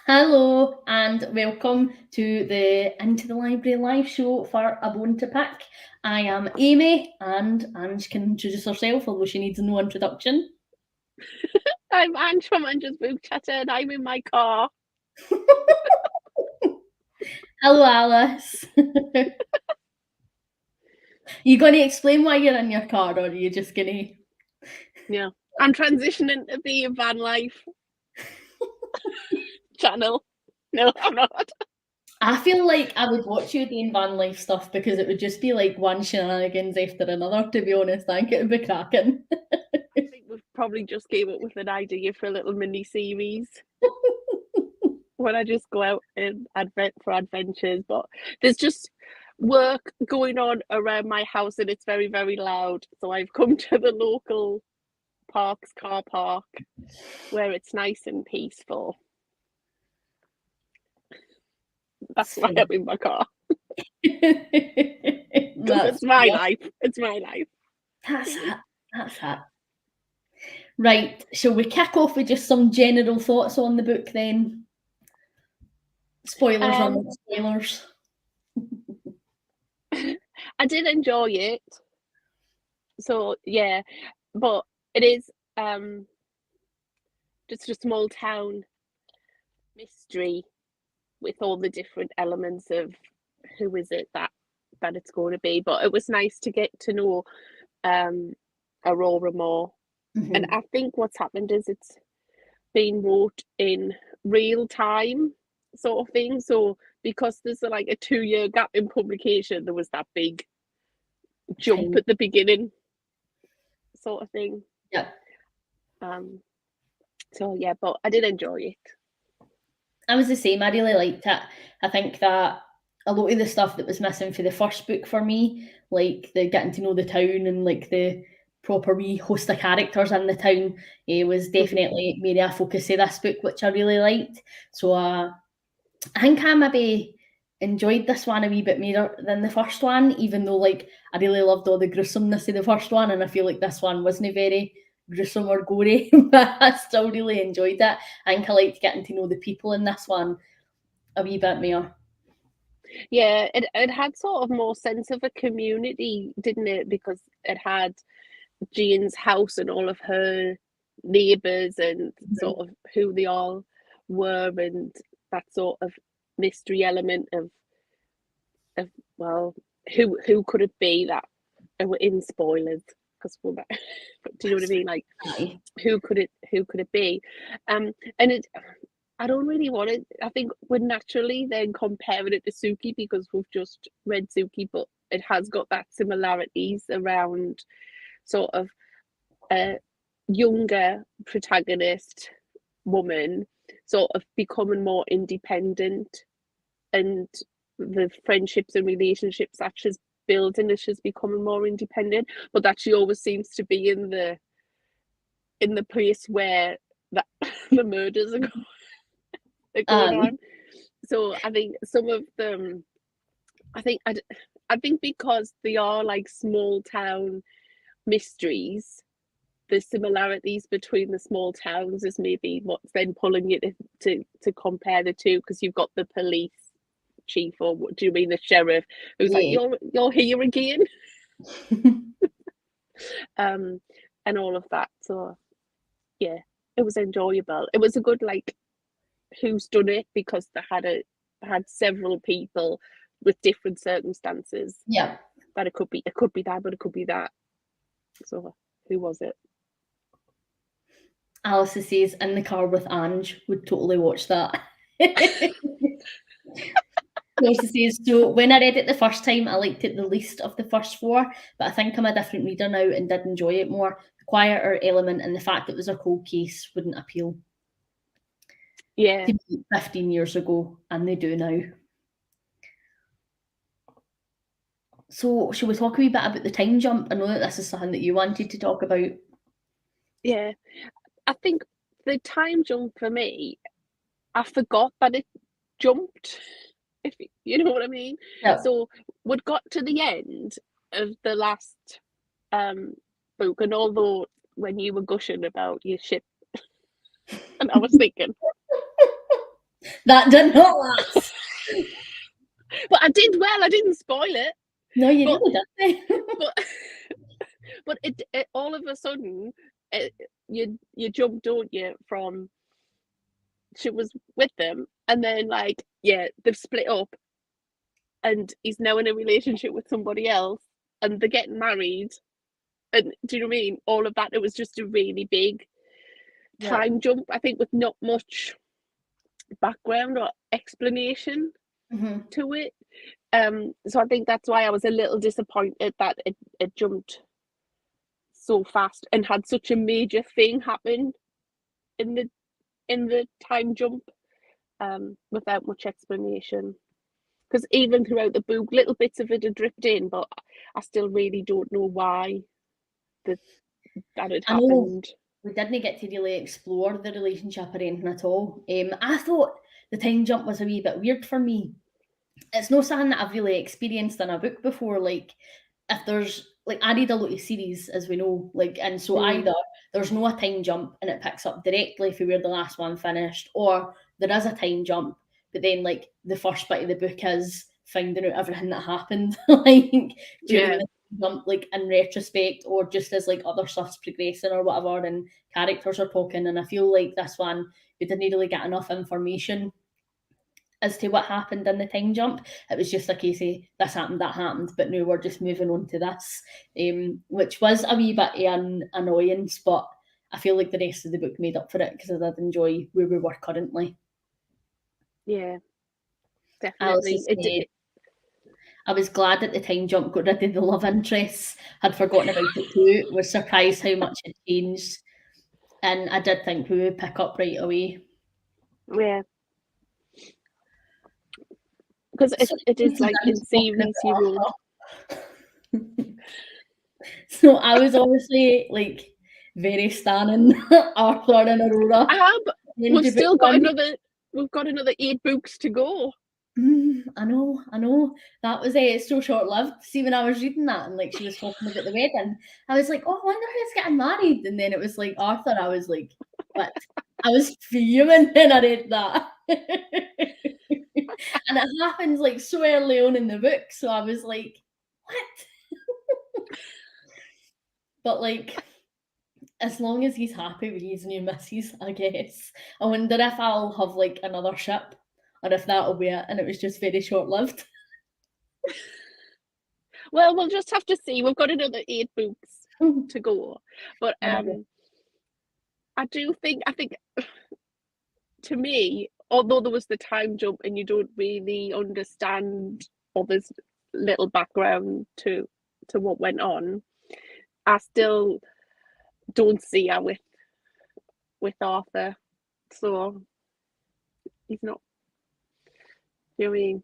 Hello and welcome to the Into the Library live show for A Bone to Pick. I am Amy and Ange can introduce herself, although she needs no introduction. I'm Ange from Ange's Book Chatter and I'm in my car. Hello, Alice. You going to explain why you're in your car, or are you just going to? Yeah, I'm transitioning to be a van life channel. No, I'm not. I feel like I would watch you doing van life stuff because it would just be like one shenanigans after another, to be honest. I think it would be cracking. I think we've probably just came up with an idea for a little mini series when I just go out and for adventures. But there's just work going on around my house and it's very, very loud. So I've come to the local car park, where it's nice and peaceful. That's why I'm in my car. It's my life. It's my life. That's it. That's it. Right, shall we kick off with just some general thoughts on the book then? Spoilers or not spoilers? I did enjoy it. So yeah, but it is just a small town mystery with all the different elements of who is it that it's going to be. But it was nice to get to know Aurora more. And I think what's happened is it's been wrote in real time sort of thing. So because there's like a 2-year gap in publication, there was that big jump at the beginning sort of thing. Yeah. So yeah, but I did enjoy it. I was the same. I really liked it. I think that a lot of the stuff that was missing for the first book for me, like the getting to know the town and like the proper wee host of characters in the town, was definitely made a focus of this book, which I really liked. So I think I maybe enjoyed this one a wee bit more than the first one, even though like I really loved all the gruesomeness of the first one, and I feel like this one wasn't very gruesome or gory, but I still really enjoyed it. I think I liked getting to know the people in this one a wee bit more. Yeah, it had sort of more sense of a community, didn't it? Because it had Jean's house and all of her neighbours and sort of who they all were, and that sort of mystery element of well, who could it be that we're in spoilers because we're but do you know what I mean? Like who could it be? And it I don't really want it. I think we're naturally then comparing it to Suki because we've just read Suki, but it has got that similarities around sort of a younger protagonist woman sort of becoming more independent, and the friendships and relationships that she's building as she's becoming more independent, but that she always seems to be in the place where that the murders are going on. So I think some of them, I think because they are like small town mysteries, the similarities between the small towns is maybe what's then pulling you to compare the two, because you've got the police chief, or what do you mean, the sheriff, who's like, you're here again. And all of that. So yeah, it was enjoyable. It was a good like who's done it, because they had several people with different circumstances. Yeah. That it could be that, but it could be that. So who was it? Alice says in the car with Ange, would totally watch that. Alice says, so when I read it the first time, I liked it the least of the first four, but I think I'm a different reader now and did enjoy it more. The quieter element and the fact it was a cold case wouldn't appeal. Yeah. 15 years ago, and they do now. So, should we talk a wee bit about the time jump? I know that this is something that you wanted to talk about. Yeah. I think the time jump for me, I forgot that it jumped, if you know what I mean. Yeah. So we'd got to the end of the last book, and although when you were gushing about your ship, and I was thinking, That did not last. But I did well. I didn't spoil it. No, you But- really didn't. But it all of a sudden, you jump, don't you, from she was with them, and then like, yeah, they've split up, and he's now in a relationship with somebody else, and they're getting married, and do you know what I mean? All of that. It was just a really big time jump. I think with not much background or explanation to it. So I think that's why I was a little disappointed that it jumped so fast and had such a major thing happen in the time jump, without much explanation. Because even throughout the book, little bits of it had dripped in, but I still really don't know why that had happened. We didn't get to really explore the relationship or anything at all. I thought the time jump was a wee bit weird for me. It's not something that I've really experienced in a book before. Like, if there's like, I read a lot of series, as we know, like, and so either there's no a time jump and it picks up directly for where the last one finished, or there is a time jump, but then like the first bit of the book is finding out everything that happened, like during the jump, like in retrospect, or just as like other stuff's progressing or whatever, and characters are talking. And I feel like this one we didn't really get enough information as to what happened in the time jump. It was just a case of this happened, that happened, but now we're just moving on to this, which was a wee bit an annoyance, but I feel like the rest of the book made up for it because I did enjoy where we were currently. Yeah, definitely. I was glad that the time jump got rid of the love interests. Had forgotten about it too. Was surprised how much it changed, and I did think we would pick up right away. Yeah. Because it is like in series you wrote. So I was obviously like very stunning Arthur and Aurora. We've got another 8 books to go. I know. That was so short lived. See, when I was reading that and like she was talking about the wedding, I was like, oh, I wonder who's getting married. And then it was like Arthur. I was like, what? I was fuming when I read that. And it happens like so early on in the book. So I was like, what? But like, as long as he's happy with his new missus, I guess. I wonder if I'll have like another ship, or if that'll be it, and it was just very short lived. Well, we'll just have to see. We've got another 8 books to go, but I think to me, although there was the time jump and you don't really understand all this little background to what went on, I still don't see her with Arthur. So he's not, you know what I mean?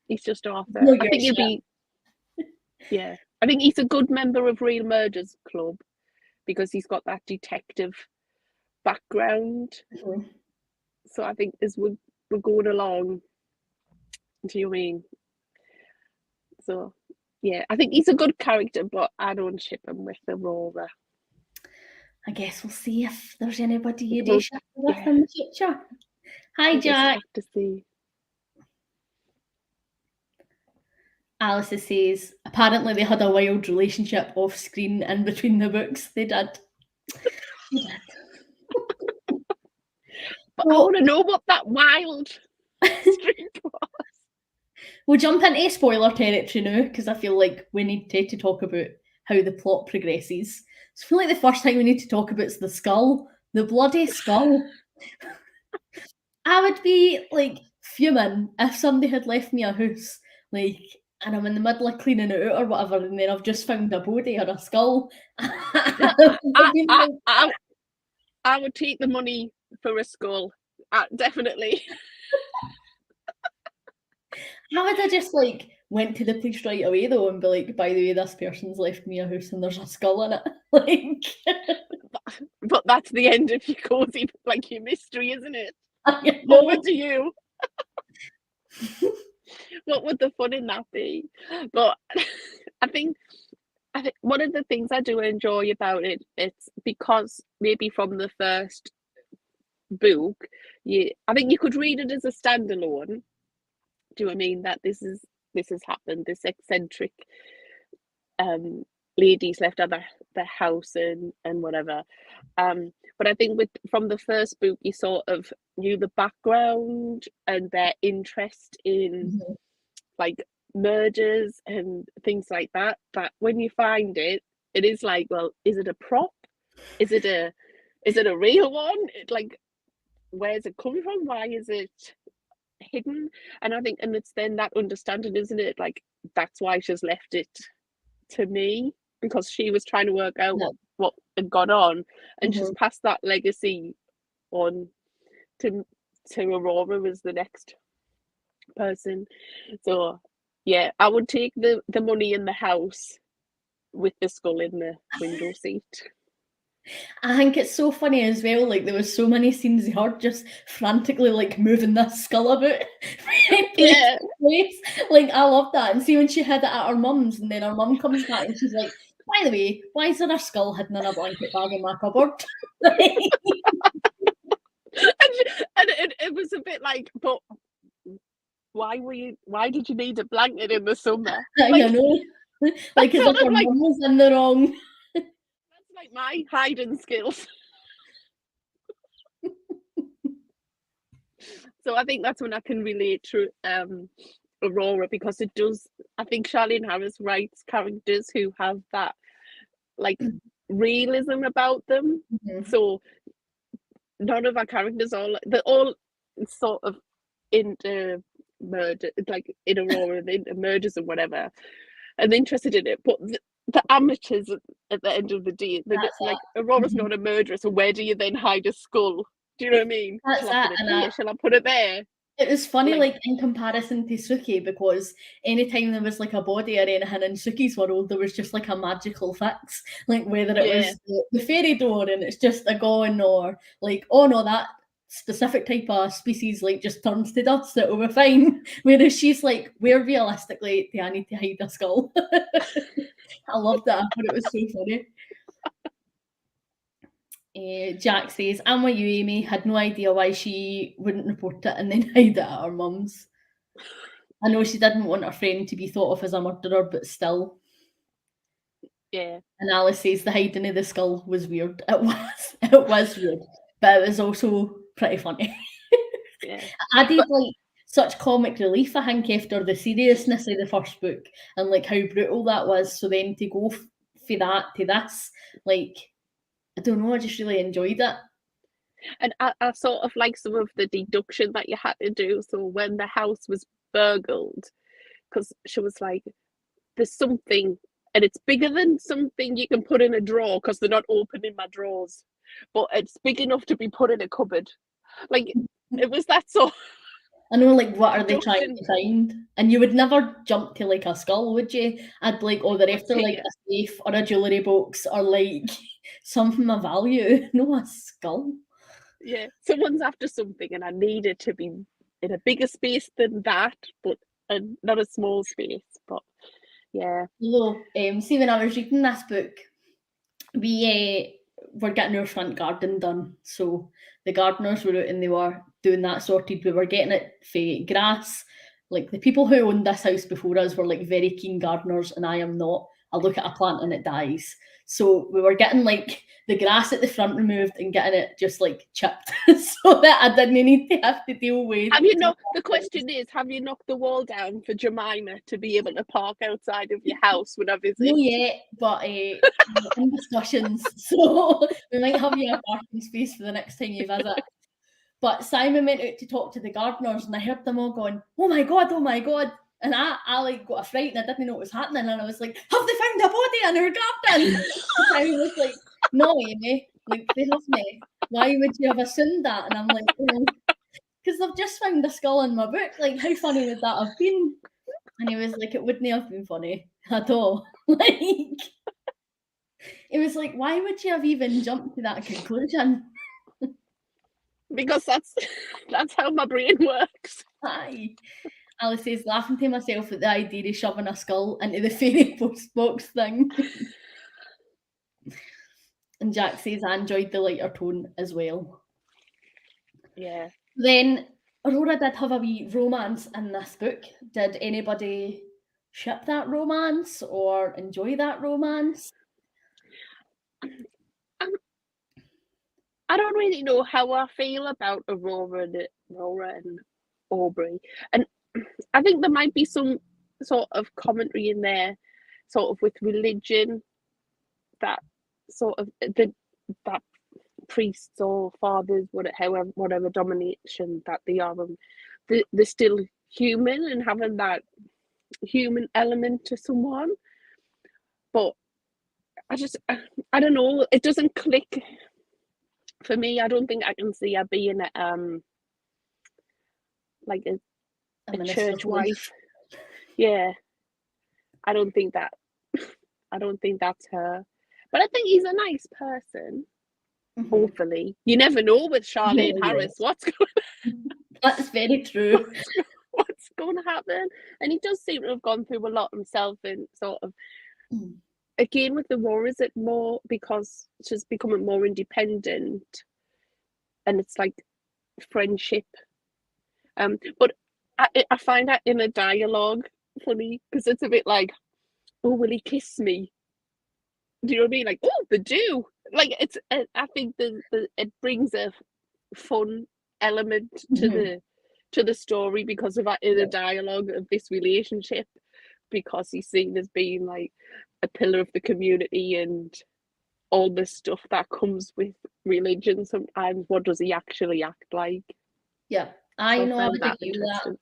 He's just Arthur. I think he'll be, yeah. I think he's a good member of Real Murders Club because he's got that detective background. So I think as we're going along, do you know what I mean? So yeah, I think he's a good character, but I don't ship him with Aurora. I guess we'll see if there's anybody you do ship with in the future. Hi, Jack. Have to see. Alice says apparently they had a wild relationship off screen in between the books. They did. But I want to know what that wild streak was. We'll jump into spoiler territory now because I feel like we need to talk about how the plot progresses. So I feel like the first thing we need to talk about is the skull, the bloody skull. I would be like fuming if somebody had left me a house, like, and I'm in the middle of cleaning it out or whatever, and then I've just found a body or a skull. I would take the money for a skull, definitely. How would I just like went to the police right away though and be like, by the way, this person's left me a house and there's a skull in it, like. But that's the end of your cozy, like your mystery, isn't it? Over to you. What would the fun in that be? But I think one of the things I do enjoy about it, it's because maybe from the first book, I think you could read it as a standalone. Do you know what I mean? That this has happened. This eccentric lady's left out the house and whatever. But I think from the first book, you sort of knew the background and their interest in like murders and things like that. But when you find it, it is like, well, is it a prop? Is it a real one? Like, where's it come from? Why is it hidden? And I think, and it's then that understanding, isn't it? Like, that's why she's left it to me, because she was trying to work out what had gone on, and she's passed that legacy on to Aurora as the next person. So yeah, I would take the money in the house with the skull in the window seat. I think it's so funny as well, like there was so many scenes of her just frantically like moving this skull about. Yeah. Like I love that. And see when she hid it at her mum's and then her mum comes back and she's like, by the way, why is there a skull hidden in a blanket bag in my cupboard? and it was a bit like, but why did you need a blanket in the summer? Like, I know. Like as if her mum was in the wrong. That's like my hiding skills. So I think that's when I can relate to Aurora, because it does, I think Charlene Harris writes characters who have that like realism about them. So none of our characters they're all sort of into murder, like in Aurora, into murders and whatever, and interested in it, but the amateurs at the end of the day, like Aurora's not a murderer, so where do you then hide a skull? Do you know what I mean? Shall I put it there? It was funny, like in comparison to Suki, because anytime there was like a body or anything in Suki's world, there was just like a magical fix, like whether it was the fairy door and it's just a gone, or like, oh no, that specific type of species like just turns to dust, it'll be fine. Whereas she's like, where realistically do I need to hide a skull? I loved that. I thought it was so funny. Jack says, I'm with you, Amy. Had no idea why she wouldn't report it and then hide it at her mum's. I know she didn't want her friend to be thought of as a murderer, but still. Yeah. And Alice says the hiding of the skull was weird. It was weird, but it was also pretty funny. Yeah. Added like such comic relief, I think, after the seriousness of the first book and like how brutal that was. So then to go for that to this, like, I don't know, I just really enjoyed it. And I sort of like some of the deduction that you had to do. So when the house was burgled, because she was like, there's something, and it's bigger than something you can put in a drawer, because they're not open in my drawers, but it's big enough to be put in a cupboard. Like, it was that sort. I know, like, what are they trying to find? And you would never jump to like a skull, would you? I'd be like, oh, they're after like a safe or a jewellery box or like something of value. No, a skull. Yeah, someone's after something, and I need it to be in a bigger space than that, but not a small space. But yeah. Although, see, when I was reading this book, we were getting our front garden done. So the gardeners were out and they were doing that sorted. We were getting it for grass. Like the people who owned this house before us were like very keen gardeners, and I am not. I look at a plant and it dies. So we were getting like the grass at the front removed and getting it just like chipped so that I didn't need to have to deal with. The question is, have you knocked the wall down for Jemima to be able to park outside of your house when I visit? No yet, but in discussions. So we might have you a parking space for the next time you visit. But Simon went out to talk to the gardeners and I heard them all going, oh my God. And I like got a fright and I didn't know what was happening. And I was like, have they found a body in our garden? And Simon was like, no, Amy, like they have me. Why would you have assumed that? And I'm like, because they've just found a skull in my book. Like, how funny would that have been? And he was like, it wouldn't have been funny at all. Like, it was like, why would you have even jumped to that conclusion? Because that's how my brain works. Aye. Alice says, laughing to myself at the idea of shoving a skull into the fairy post box thing. And Jack says, I enjoyed the lighter tone as well. Yeah. Then Aurora did have a wee romance in this book. Did anybody ship that romance or enjoy that romance? Um, I don't really know how I feel about Aurora and Aubrey, and I think there might be some sort of commentary in there, sort of with religion, that sort of that priests or fathers, whatever domination that they are, they're still human and having that human element to someone. But I don't know. It doesn't click for me. I don't think I can see her being like a church wife. Yeah, I don't think that. I don't think that's her. But I think he's a nice person. Mhm. Hopefully, you never know with Charlene Oh, Harris. yes. What's That's very true. what's going to happen? And he does seem to have gone through a lot himself, and sort of Mm. again with Aurora, is it more because she's becoming more independent, and it's like friendship. But I find that in a dialogue funny because it's a bit like, oh, will he kiss me? Do you know what I mean? Like, oh, they do. Like it's. I think it brings a fun element Mhm. to the story because of that inner Yeah. dialogue of this relationship, because he's seen as being like a pillar of the community and all the stuff that comes with religion. Sometimes, what does he actually act like? Yeah, So I I know, I find would that agree with that. interesting.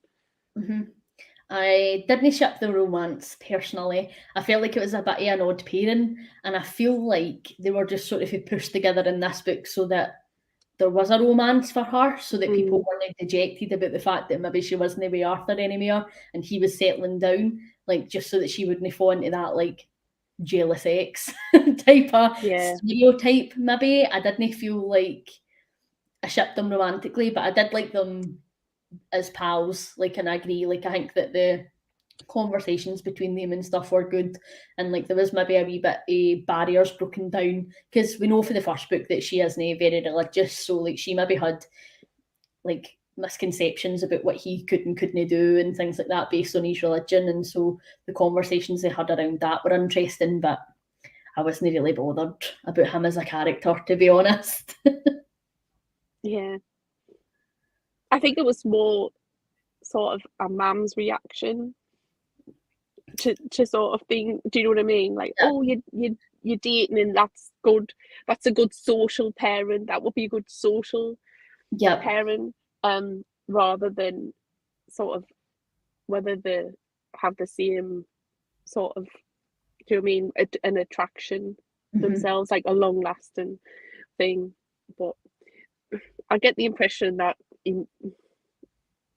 Mhm. I didn't ship the romance personally. I felt like it was a bit of an odd pairing, and I feel like they were just sort of pushed together in this book so that there was a romance for her, so that people Mm, weren't dejected about the fact that maybe she wasn't with Arthur anymore and he was settling down, like just so that she wouldn't fall into that like jealous ex type of yeah, stereotype. Maybe I didn't feel like I shipped them romantically, but I did like them as pals. Like, and I agree. Like, I think that the conversations between them and stuff were good, and like there was maybe a wee bit barriers broken down because we know for the first book that she isn't very religious, so like she maybe had like misconceptions about what he could and couldn't do and things like that based on his religion, and so the conversations they had around that were interesting, but I wasn't really bothered about him as a character, to be honest. yeah. I think it was more sort of a mum's reaction to sort of thing. Do you know what I mean? Like, Yeah. oh, you're dating, and that's good. That's a good social parent. That would be a good social Yep. parent. Rather than sort of whether they have the same sort of, do you know what I mean, an attraction Mhm. themselves, like a long lasting thing. But I get the impression that in,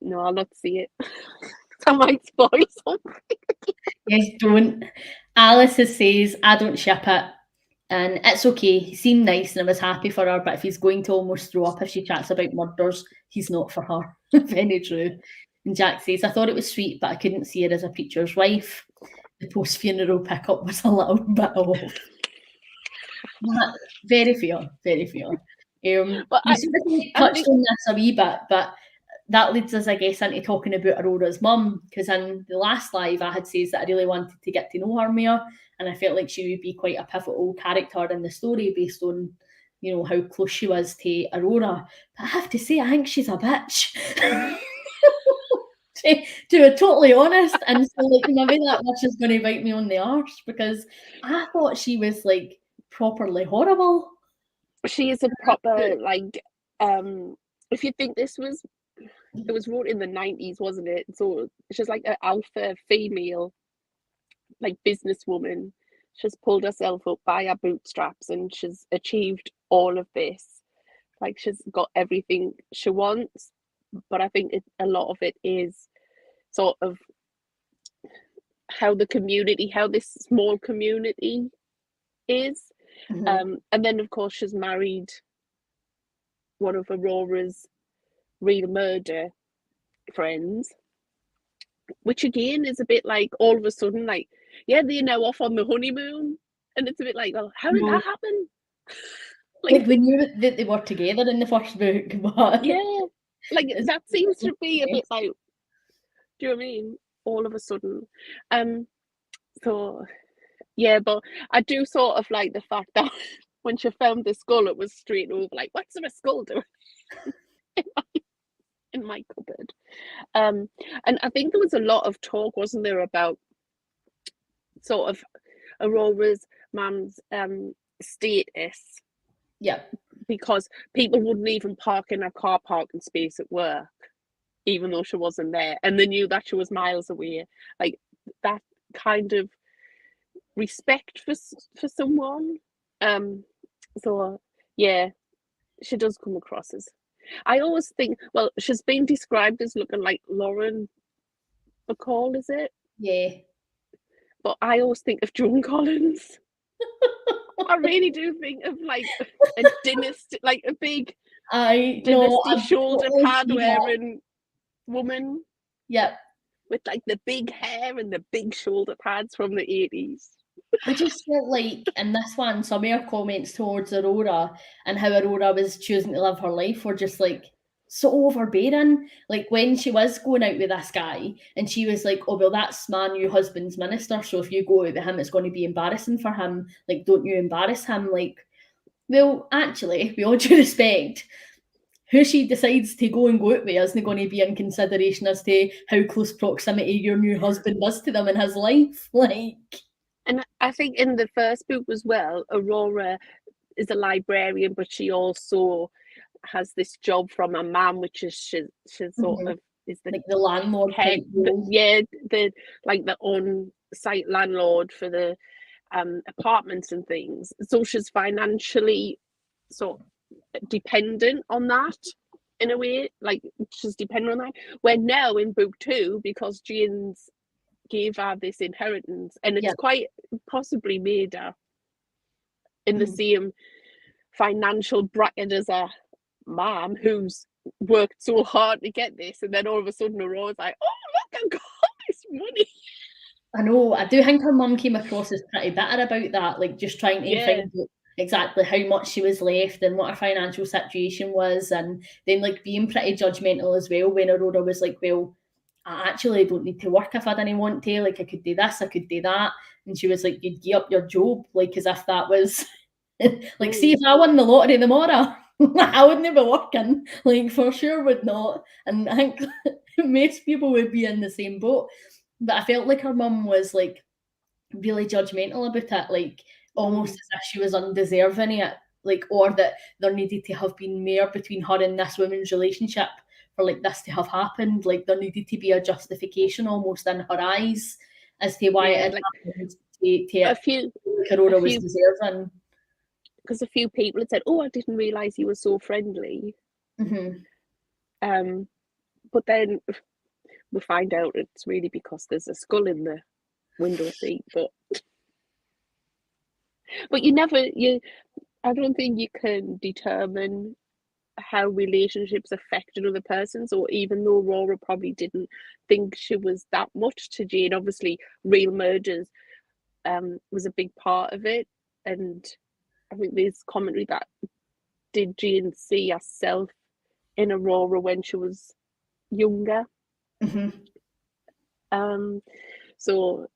no, I'll not see it. I might spoil something. Yes, don't. Alice says, I don't ship it. And it's okay. He seemed nice and I was happy for her, but if he's going to almost throw up if she chats about murders, he's not for her. Very true. And Jack says, I thought it was sweet, but I couldn't see her as a preacher's wife. The post funeral pickup was a little bit off. Very fair, very fair. But We sort of I touched think, on this a wee bit, but that leads us, I guess, into talking about Aurora's mum. Because in the last live, I had said that I really wanted to get to know her more, and I felt like she would be quite a pivotal character in the story based on, you know, how close she was to Aurora. But I have to say, I think she's a bitch. To be totally honest, and so like maybe that bitch is going to bite me on the arse because I thought she was like properly horrible. she is a proper like, if you think it was wrote in the 90s, wasn't it? So she's like an alpha female, like businesswoman. She's pulled herself up by her bootstraps and she's achieved all of this. Like she's got everything she wants, but I think a lot of it is sort of how this small community is. Mhm. And then of course she's married one of Aurora's real murder friends, which again is a bit like all of a sudden, like, yeah, they're now off on the honeymoon. And it's a bit like, well, how did No, that happen? like Like, we knew that they were together in the first book, but yeah. Like that seems to be a bit like, do you know what I mean? All of a sudden. So yeah, but I do sort of like the fact that when she found the skull, it was straight over like, what's a skull doing in my cupboard? And I think there was a lot of talk, wasn't there, about sort of Aurora's mum's status. Yeah. Because people wouldn't even park in a car parking space at work, even though she wasn't there, and they knew that she was miles away. Like that kind of respect for someone. So yeah, she does come across as. I always think, well, she's been described as looking like Lauren Bacall, is it? Yeah. But I always think of Joan Collins. I really do think of like a dynasty, like a big dynasty shoulder pad wearing woman. Yep. With like the big hair and the big shoulder pads from the 80s. I just felt like in this one, some of her comments towards Aurora and how Aurora was choosing to live her life were just like so overbearing. Like when she was going out with this guy and she was like, oh, well, that's my new husband's minister. So if you go out with him, it's going to be embarrassing for him. Like, don't you embarrass him? Like, well, actually, with all due respect, who she decides to go out with isn't going to be in consideration as to how close proximity your new husband is to them in his life. Like, and I think in the first book as well, Aurora is a librarian, but she also has this job from her mum, which is she's sort of is the like the landlord head, the like the on-site landlord for the apartments and things. So she's financially sort of dependent on that in a way, like she's dependent on that. Where now in book 2, because Jane's gave her this inheritance, and it's quite possibly made her in the same financial bracket as her mom, who's worked so hard to get this, and then all of a sudden Aurora's like, oh look, I've got this money. I know. I do think her mum came across as pretty bitter about that, like just trying to find out exactly how much she was left and what her financial situation was, and then like being pretty judgmental as well when Aurora was like, well, I actually don't need to work if I didn't want to, like I could do this, I could do that. And she was like, you'd give up your job, like as if that was like, see if I won the lottery tomorrow, I wouldn't be working, like for sure would not. And I think most people would be in the same boat. But I felt like her mum was like really judgmental about it, like almost as if she was undeserving of it, like, or that there needed to have been more between her and this woman's relationship for like this to have happened. Like there needed to be a justification almost in her eyes as to why it had happened. A few Aurora was deserving. Because a few people had said, "Oh, I didn't realise he was so friendly." But then we find out it's really because there's a skull in the window seat. But I don't think you can determine how relationships affect another person. So even though Aurora probably didn't think she was that much to Jane, obviously real murders was a big part of it. And I think there's commentary that did Jane see herself in Aurora when she was younger? So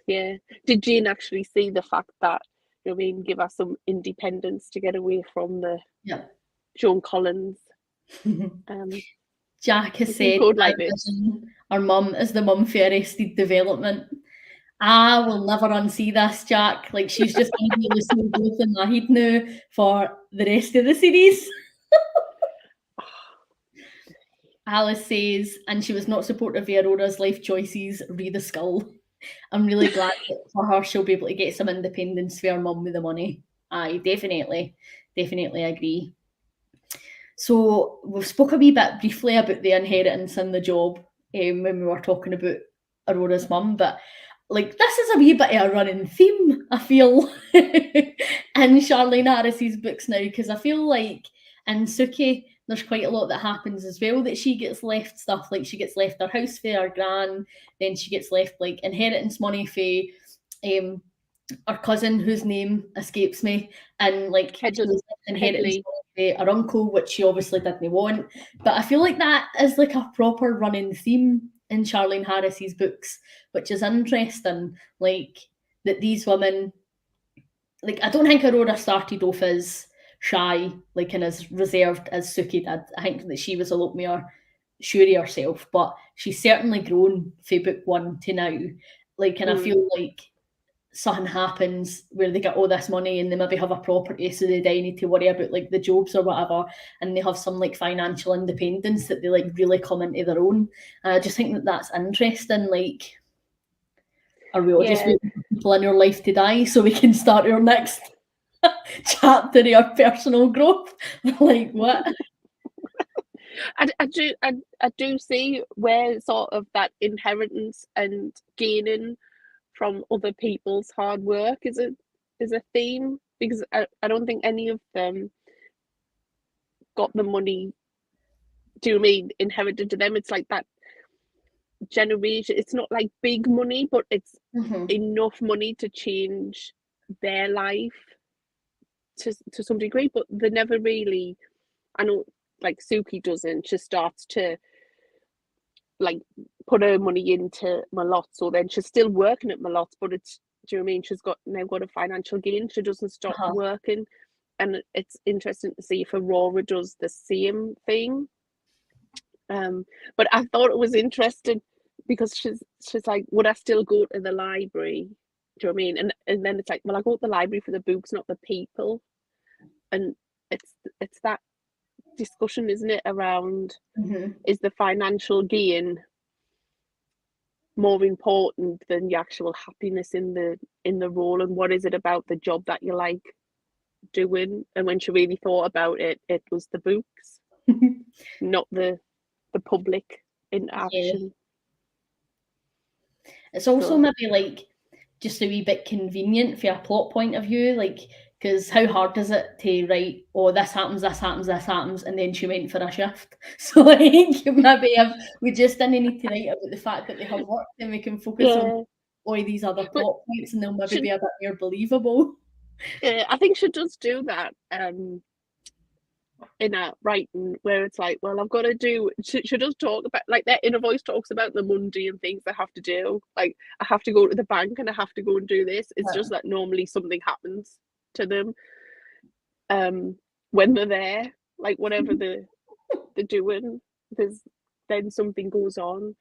yeah, did Jane actually see the fact that, you know, I mean, give her some independence to get away from the Joan Collins? Jack has said like our mum is the mum for Arrested Development. I will never unsee this, Jack. Like she's just going to be listening both in my head now for the rest of the series. Alice says, and she was not supportive of Aurora's life choices. Read the skull. I'm really glad that for her she'll be able to get some independence for her mum with the money. I definitely agree. So we've spoke a wee bit briefly about the inheritance and the job when we were talking about Aurora's mum, but like this is a wee bit of a running theme, I feel, in Charlene Harris's books now, because I feel like in Suki there's quite a lot that happens as well, that she gets left stuff, like she gets left her house for her gran, then she gets left like inheritance money for her cousin whose name escapes me, and like inheritance her uncle, which she obviously didn't want. But I feel like that is like a proper running theme in Charlene Harris's books, which is interesting. Like that these women, like I don't think Aurora started off as shy, like and as reserved as Suki did. I think that she was a lot more sure of herself, but she's certainly grown from book one to now. Like, and I feel like something happens where they get all this money and they maybe have a property, so they don't need to worry about like the jobs or whatever, and they have some like financial independence that they like really come into their own. And I just think that that's interesting. Like, are we all just waiting for people in your life to die so we can start our next chapter of your personal growth? Like what? I do see where sort of that inheritance and gaining from other people's hard work is a theme, because I don't think any of them got the money, do you know what I mean, inherited to them. It's like that generation, it's not like big money, but it's enough money to change their life to some degree, but they never really, I know like Suki doesn't, she starts to like put her money into Malot, so then she's still working at Malot, but it's, do you know what I mean, she's now got a financial gain, she doesn't stop working. And it's interesting to see if Aurora does the same thing. But I thought it was interesting because she's like, would I still go to the library? Do you know what I mean? And then it's like, well, I go to the library for the books, not the people. And it's that discussion, isn't it, around is the financial gain more important than the actual happiness in the role, and what is it about the job that you like doing? And when she really thought about it, it was the books, not the public interaction. It's also maybe like just a wee bit convenient for a plot point of view, like because how hard is it to write, oh, this happens, this happens, this happens, and then she went for a shift. So like maybe if we just didn't need to write about the fact that they have work, then we can focus on all these other plot points, and they'll maybe be a bit more believable. Yeah, I think she does do that in a writing, where it's like, well, I've got to do, she does talk about, like, that inner voice talks about the mundane things I have to do, like I have to go to the bank and I have to go and do this. It's just that normally something happens to them when they're there, like whatever they're doing, there's then something goes on.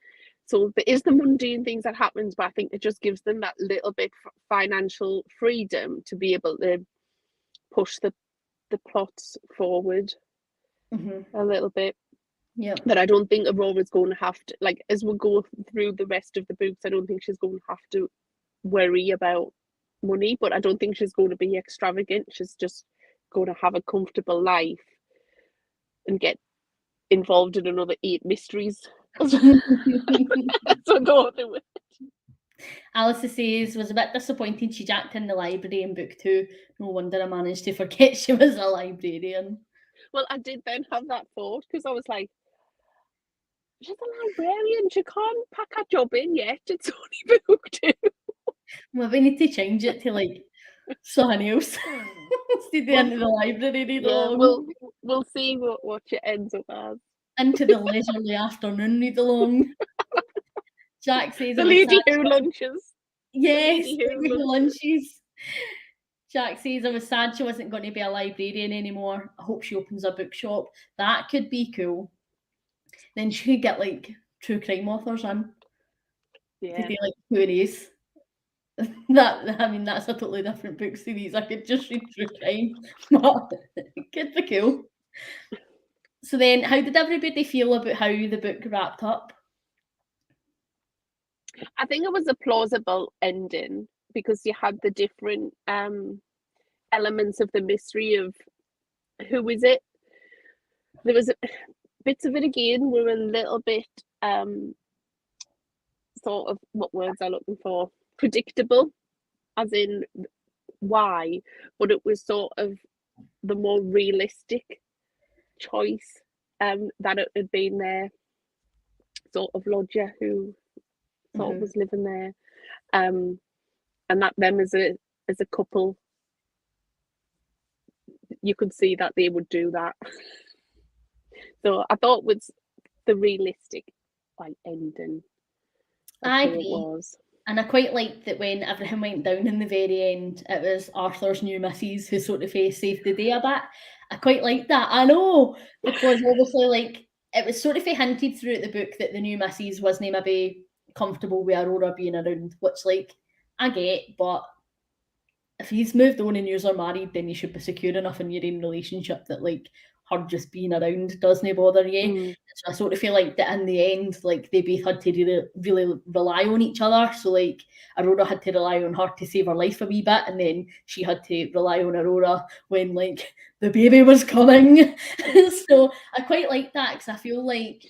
So there is the mundane things that happens, but I think it just gives them that little bit financial freedom to be able to push the plots forward a little bit. Yeah. But I don't think Aurora's going to have to, like, as we go through the rest of the books, I don't think she's going to have to worry about money, but I don't think she's going to be extravagant. She's just going to have a comfortable life and get involved in another 8 mysteries. So go through it. Alice says was a bit disappointed she jacked in the library in book 2. No wonder I managed to forget she was a librarian. Well, I did then have that thought, because I was like, she's a librarian, she can't pack her job in yet, it's only book 2. Well, we need to change it to like something else instead of into the library read along. We'll see what she ends up as. Into the leisurely afternoon read along. Jack says the lady who lunches. Yes, the lady who lunches. Jack says I was sad she wasn't going to be a librarian anymore. I hope she opens a bookshop. That could be cool. Then she could get like true crime authors in. Yeah. To do like Q&As. That, I mean, that's a totally different book series. I could just read true crime, but it could be cool. So then, how did everybody feel about how the book wrapped up? I think it was a plausible ending, because you had the different elements of the mystery of who is it. There was bits of it again were a little bit sort of, what words I'm looking for, predictable, as in why, but it was sort of the more realistic choice that it had been there, sort of lodger who sort of was living there, and that them as a couple you could see that they would do that. So I thought it was the realistic like ending of I who it agree. was. And I quite liked that when everything went down in the very end, it was Arthur's new missus who sort of saved the day a bit. I quite liked that. I know, because obviously, like, it was sort of hinted throughout the book that the new missus wasn't maybe comfortable with Aurora being around, which, like, I get, but if he's moved on and you're married, then you should be secure enough in your own relationship that, like, her just being around doesn't bother you. So I sort of feel like that in the end, like, they both had to really rely on each other. So, like, Aurora had to rely on her to save her life a wee bit, and then she had to rely on Aurora when, like, the baby was coming. So I quite like that, because I feel like,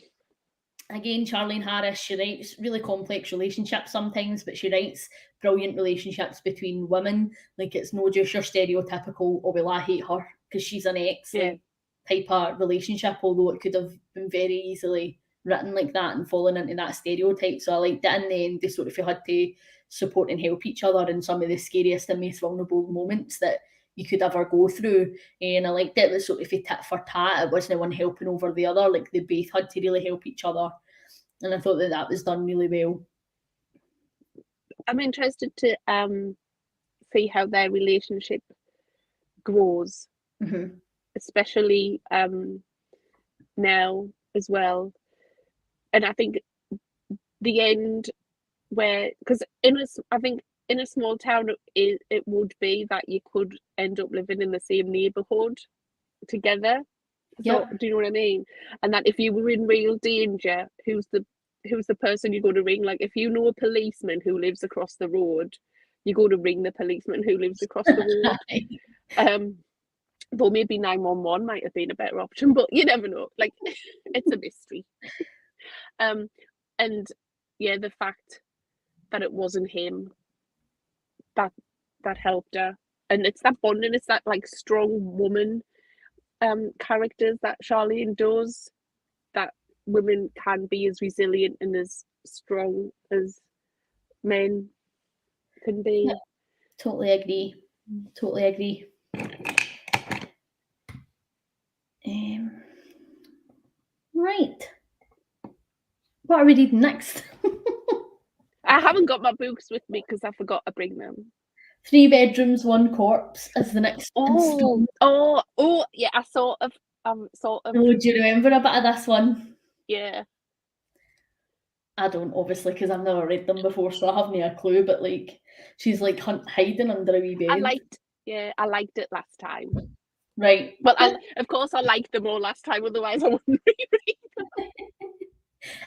again, Charlene Harris, she writes really complex relationships sometimes, but she writes brilliant relationships between women. Like, it's no just your stereotypical, oh, well, I hate her because she's an ex, like, type of relationship, although it could have been very easily written like that and fallen into that stereotype. So I liked that in the end, they sort of had to support and help each other in some of the scariest and most vulnerable moments that you could ever go through. And I liked it was sort of tit for tat. It wasn't one helping over the other. Like, they both had to really help each other. And I thought that was done really well. I'm interested to see how their relationship grows, especially now as well. And I think the end, where, because I think in a small town it would be that you could end up living in the same neighborhood together. So do you know what I mean? And that if you were in real danger, who's the person you go to ring? Like, if you know a policeman who lives across the road, you go to ring the policeman who lives across the road. Though maybe 911 might have been a better option, but you never know. Like, it's a mystery. And yeah, the fact that it wasn't him that helped her, and it's that bonding, it's that, like, strong woman characters that Charlene does, that women can be as resilient and as strong as men can be. Yeah, totally agree. Right, what are we reading next? I haven't got my books with me because I forgot to bring them. 3 Bedrooms, 1 Corpse is the next installment. Oh, yeah, I sort of. Oh, do you remember a bit of this one? Yeah. I don't, obviously, because I've never read them before, so I haven't a clue, but, like, she's, like, hiding under a wee bed. I liked it last time. Right. But of course I liked them all last time, otherwise I wouldn't reread them.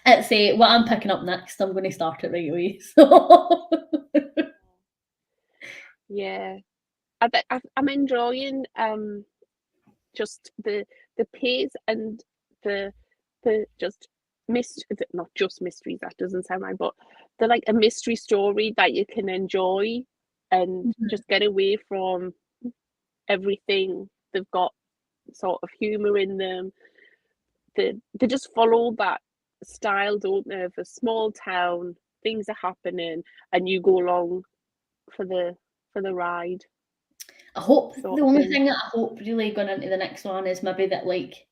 It's what I'm picking up next. I'm going to start it right away. So. Yeah. I'm enjoying just the pace and the just not just mysteries, that doesn't sound right, but they're like a mystery story that you can enjoy and just get away from everything. They've got sort of humor in them. They just follow that style, don't they, of a small town, things are happening and you go along for the ride. I hope the only thing that I hope really going into the next one is maybe that, like,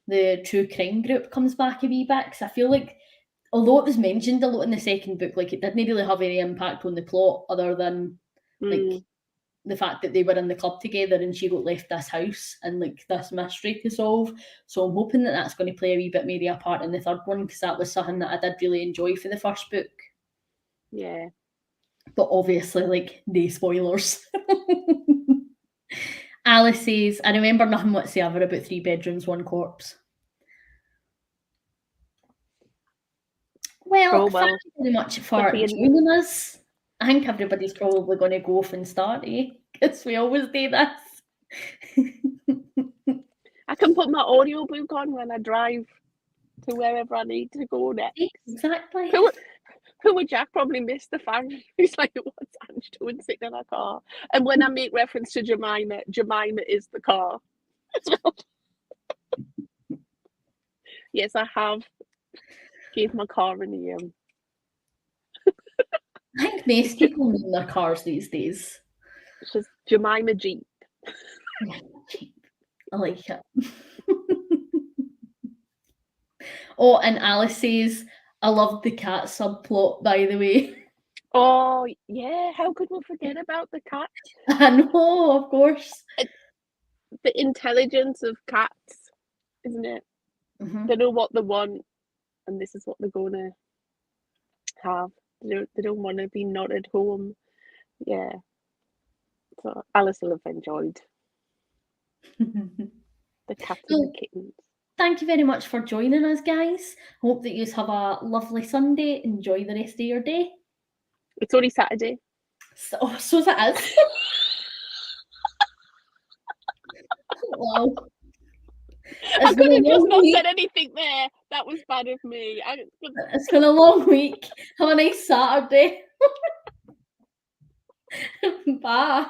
the true crime group comes back a wee bit, because I feel like, although it was mentioned a lot in the second book, like, it didn't really have any impact on the plot other than like the fact that they were in the club together and she got left this house and, like, this mystery to solve. So I'm hoping that that's going to play a wee bit maybe a part in the third one, because that was something that I did really enjoy for the first book. Yeah. But obviously, like, no spoilers. Alice says, I remember nothing whatsoever about 3 Bedrooms, 1 Corpse. Well, thank you very much for joining us. I think everybody's probably going to go off and start, because we always do this. I can put my audiobook on when I drive to wherever I need to go next. Exactly. Who would Jack probably miss the fact he's like, what's Ange doing sitting in a car? And when I make reference to Jemima is the car as well. Yes, I have gave my car a name. I think most people name their cars these days. It's just Jemima Jeep. I like it. Oh, and Alice says, I loved the cat subplot, by the way. Oh, yeah, how could we forget about the cat? I know, of course. The intelligence of cats, isn't it? Mm-hmm. They know what they want, and this is what they're gonna have. They don't want to be not at home. Yeah. So Alice will have enjoyed the cats and the So, kittens. thank you very much for joining us, guys. Hope that you have a lovely Sunday. Enjoy the rest of your day. It's only Saturday. So that is. Wow. I It's been could a have just long not week. said anything there. That was bad of me. It's been a long week. Have a nice Saturday. Bye.